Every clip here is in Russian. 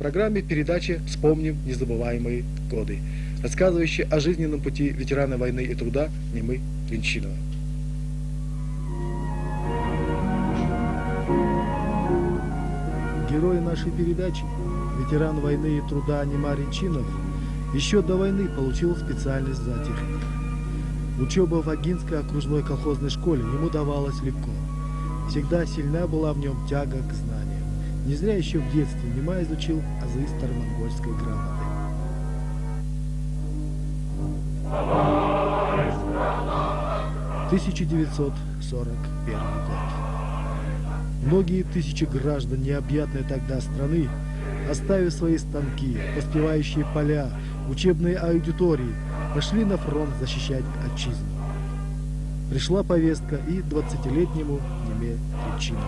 программе передачи «Вспомним незабываемые годы», рассказывающей о жизненном пути ветерана войны и труда Немы Ринчинова. Герой нашей передачи, ветеран войны и труда Нема Ринчинов, еще до войны получил специальность зоотехника. Учеба в Агинской окружной колхозной школе ему давалась легко. Всегда сильна была в нем тяга к знаниям. Не зря еще в детстве Нема изучил азы старомонгольской грамоты. — 1941 год. Многие тысячи граждан необъятной тогда страны, оставив свои станки, поспевающие поля, учебные аудитории, пошли на фронт защищать отчизну. Пришла повестка и 20-летнему Неме Ринчинову.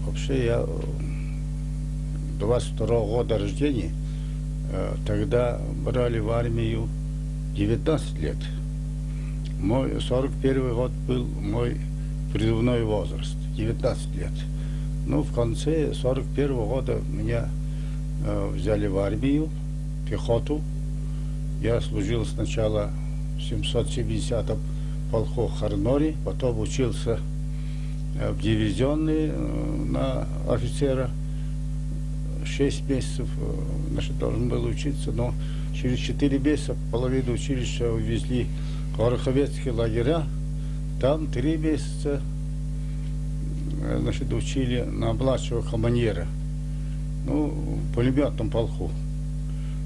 Вообще я 22-го года рождения, тогда брали в армию 19 лет. Мой 41-й год был мой призывной возраст, 19 лет. Ну, в конце 41-го года меня взяли в армию, пехоту. Я служил сначала в 770-м полку Харнори, потом учился в дивизионный на офицера. 6 месяцев должен был учиться, но через 4 месяца половину училища увезли в Гороховецкие лагеря. Там 3 месяца учили на младшего командира, ну, в пулеметном полку.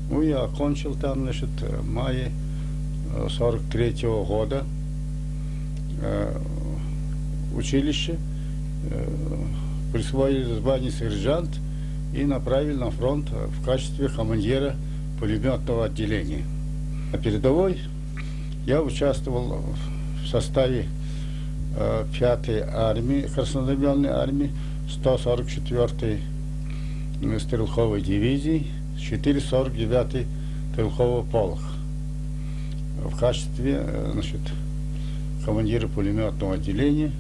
Ну, я окончил там, в мае 43-го года училище, присвоили звание сержант и направили на фронт в качестве командира пулеметного отделения. На передовой я участвовал в составе 5-й армии, краснознаменной армии, 144-й стрелковой дивизии, 449-й стрелковый полк в качестве командира пулеметного отделения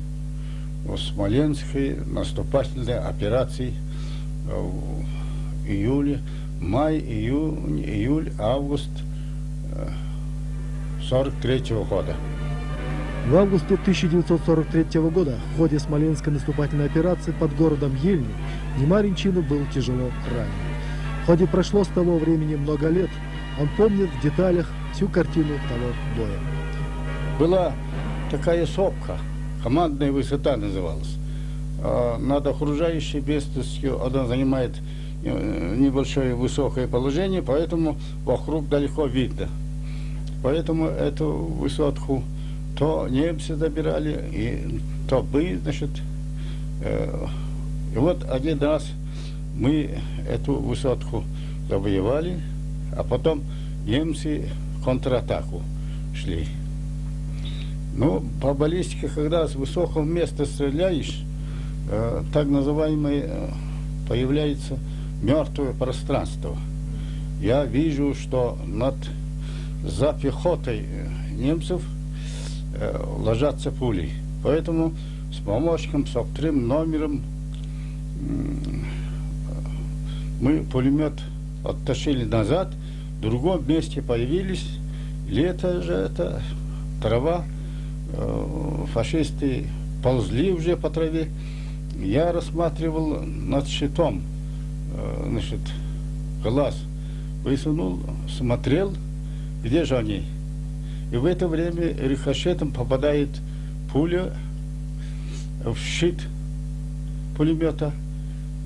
в Смоленской наступательной операции в июле, май, июль, август 43-го года. В августе 1943 года в ходе Смоленской наступательной операции под городом Ельни Нема Ринчинов был тяжело ранен. Хоть и прошло с того времени много лет, он помнит в деталях всю картину того боя. Была такая сопка, командная высота называлась. Над окружающей местностью она занимает небольшое высокое положение, поэтому вокруг далеко видно. Поэтому эту высотку то немцы забирали, и то мы, и вот один раз мы эту высотку завоевали, а потом немцы в контратаку шли. Ну, по баллистике, когда с высокого места стреляешь, так называемое появляется мертвое пространство. Я вижу, что за пехотой немцев ложатся пули. Поэтому с помощником, с вторым номером мы пулемет оттащили назад, в другом месте появились. Лето же это, трава, фашисты ползли уже по траве. Я рассматривал над щитом, глаз высунул, смотрел, где же они. И в это время рикошетом попадает пуля в щит пулемета.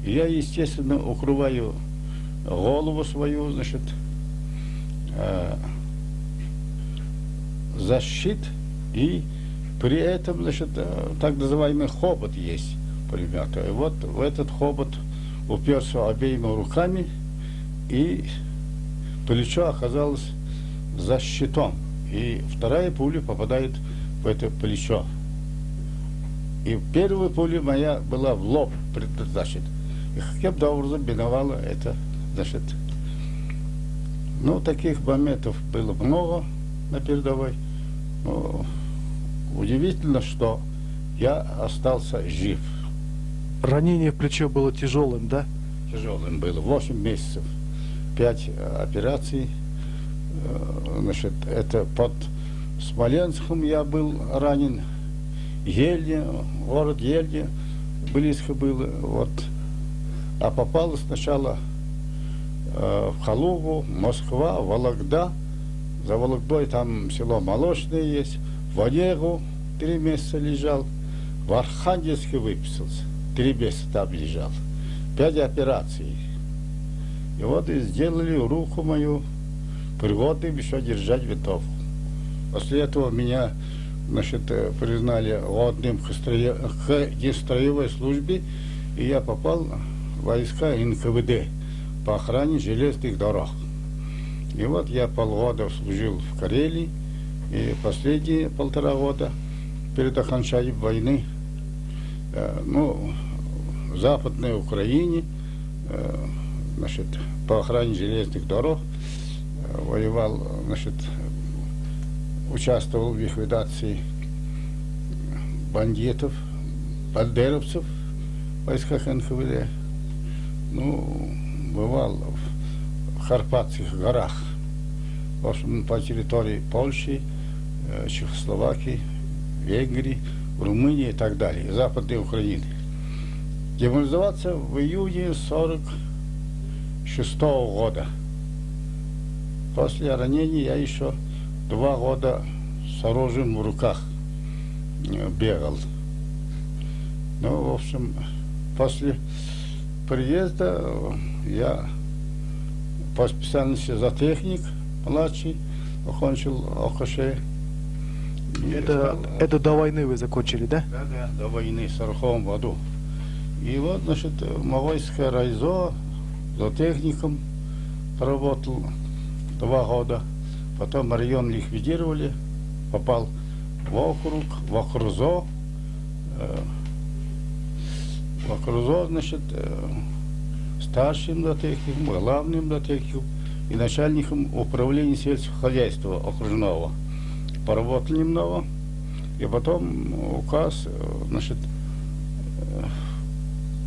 И я, естественно, укрываю голову свою, за щит, и при этом, так называемый хобот есть пулемета. И вот в этот хобот уперся обеими руками, и плечо оказалось за щитом. И вторая пуля попадает в это плечо. И первая пуля моя была в лоб, И каким-то образом миновало это, значит, ну, таких моментов было много на передовой. Но удивительно, что я остался жив. Ранение в плечо было тяжелым, да? Тяжелым было. 8 месяцев, 5 операций. Значит, это под Смоленском я был ранен. Ельня, город Ельня, близко было. Вот. А попал сначала в Калугу, Москва, Вологда. За Вологдой там село Молочное есть. В Онегу 3 месяца лежал. В Архангельске выписался. 3 месяца там лежал. 5 операций. И вот и сделали руку мою пригодным еще держать винтовку. После этого меня, значит, признали годным к нестроевой службе, и я попал в войска НКВД по охране железных дорог. И вот я полгода служил в Карелии, и последние 1,5 года перед окончанием войны, ну, в Западной Украине, значит, по охране железных дорог, воевал, значит, участвовал в ликвидации бандитов, бандеровцев в войсках НКВД. Ну, бывал в Карпатских горах, в общем, по территории Польши, Чехословакии, Венгрии, Румынии и так далее, Западной Украины. Демобилизовался в июне 1946 года. После ранения я еще 2 года с оружием в руках бегал. Ну, в общем, после приезда я по специальности зоотехник младший окончил ОКШ. Это до войны вы закончили, да? Да, до войны, в 1940 году. И вот, значит, Мавойское райзо зоотехником работал 2 года. Потом район ликвидировали, попал в округ, в окрузо. В окрузо, значит, старшим зоотехником, главным зоотехником и начальником управления сельского хозяйства окружного. Поработал немного, и потом указ, значит,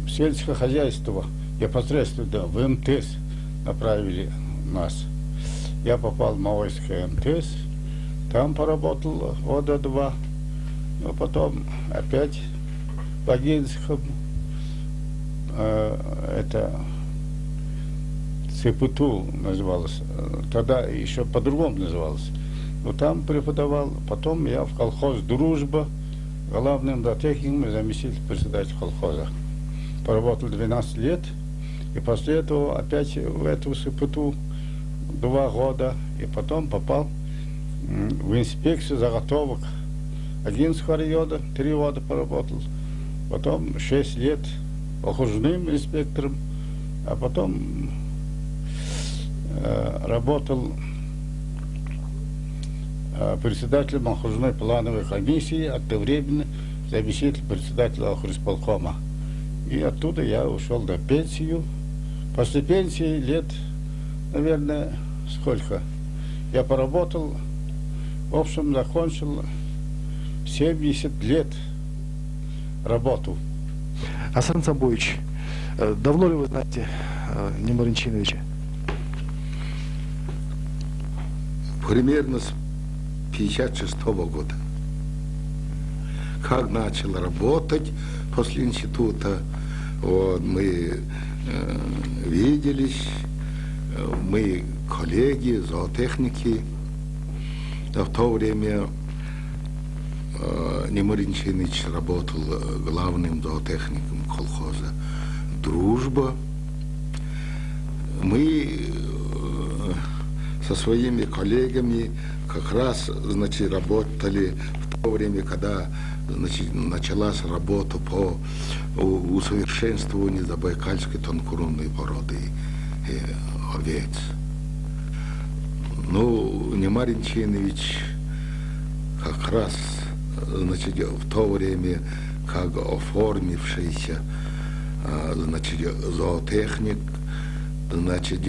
сельское хозяйство непосредственно в МТС направили нас. Я попал в Мавойское МТС, там поработал года 2, но потом опять в Агинском, это ЦПТУ называлось, тогда еще по-другому называлось. Но там преподавал, потом я в колхоз «Дружба», главным зоотехником и заместителем председателя колхоза. Поработал 12 лет, и после этого опять в эту ЦПТУ 2 года, и потом попал в инспекцию заготовок Агинского района, 3 года поработал, потом 6 лет окружным инспектором, а потом работал председателем окружной плановой комиссии, одновременно заместитель председателя окружполкома. И оттуда я ушел на пенсию. После пенсии лет, наверное, сколько? Я поработал, в общем, закончил 70 лет работу. Асан Самбович, давно ли вы знаете Немира Чиновича? Примерно с 1956 года. Как начал работать после института, вот, мы виделись, мы коллеги, зоотехники. А в то время Немир Чинович работал главным зоотехником колхоза «Дружба». Мы со своими коллегами как раз, значит, работали в то время, когда, значит, началась работа по усовершенствованию забайкальской тонкорунной породы овец. Ну, Немир Чинович как раз, значит, в то время, как оформившийся значит, зоотехник, значит,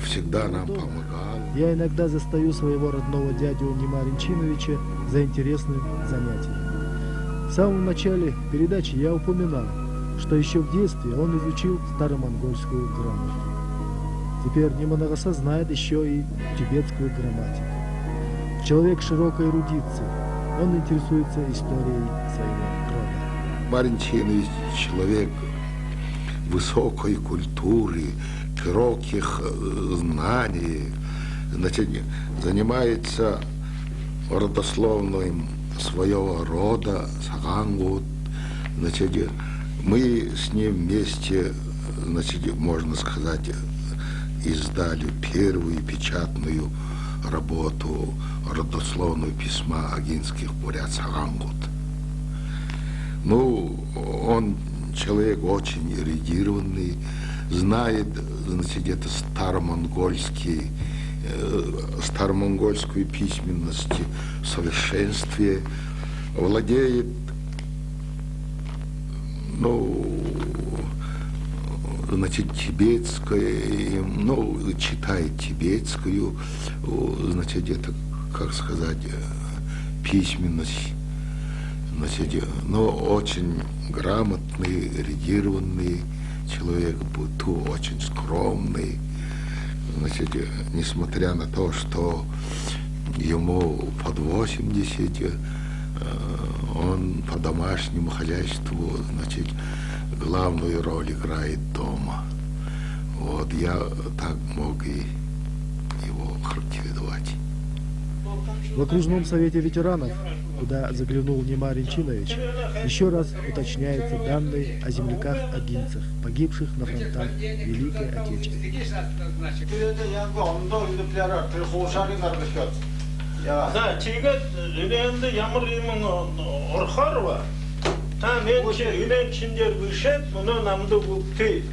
всегда нам помогал. Я иногда застаю своего родного дядю Нима Ринчиновича за интересным занятием. В самом начале передачи я упоминал, что еще в детстве он изучил старомонгольскую грамоту. Теперь Нима Нагаса знает еще и тибетскую грамматику. Человек широкой эрудиции, он интересуется историей своего рода. Маринчинович человек высокой культуры, широких знаний, значит, занимается родословным своего рода, Сагангут. Значит, мы с ним вместе, значит, можно сказать, издали первую печатную работу родословного письма агинских бурят Сагангут. Ну, он человек очень эрудированный, знает, значит, это старомонгольскую письменность в совершенстве, владеет, ну, значит, тибетской, ну, читает тибетскую, значит, это, как сказать, письменность, значит, но очень грамотный, эрудированный человек, быту очень скромный, значит, несмотря на то, что ему под 80, он по домашнему хозяйству, значит, главную роль играет дома. Вот, я так мог и его характеризовать. В окружном совете ветеранов, куда заглянул Нима Ринчинович, еще раз уточняются данные о земляках-агинцах, погибших на фронтах Великой Отечественной. Да, чигат үйленді ямыр емін ұрқар ба. Там енші үйлен чиндер бішет, мұны намды бұпты.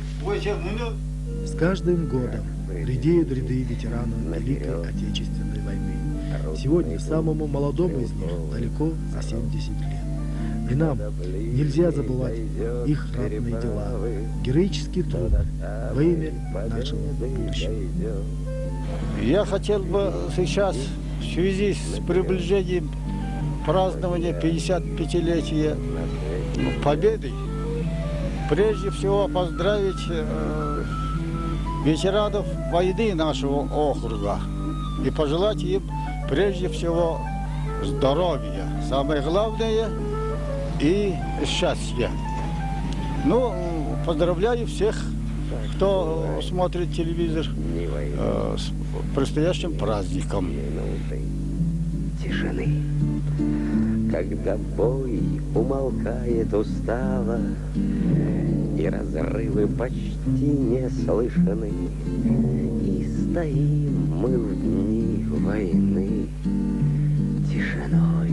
С каждым годом редеют ряды ветеранов Великой Отечественной войны. Сегодня самому молодому из них далеко за 70 лет. И нам нельзя забывать их ратные дела, героический труд во имя нашего будущего. Я хотел бы сейчас в связи с приближением празднования 55-летия Победы прежде всего поздравить ветеранов войны нашего округа и пожелать им прежде всего здоровья, самое главное, и счастья. Ну, поздравляю всех, кто смотрит телевизор, с предстоящим праздником. Тишины, когда бой умолкает устало, и разрывы почти не слышны, и стоим мы в дни войны тишиной.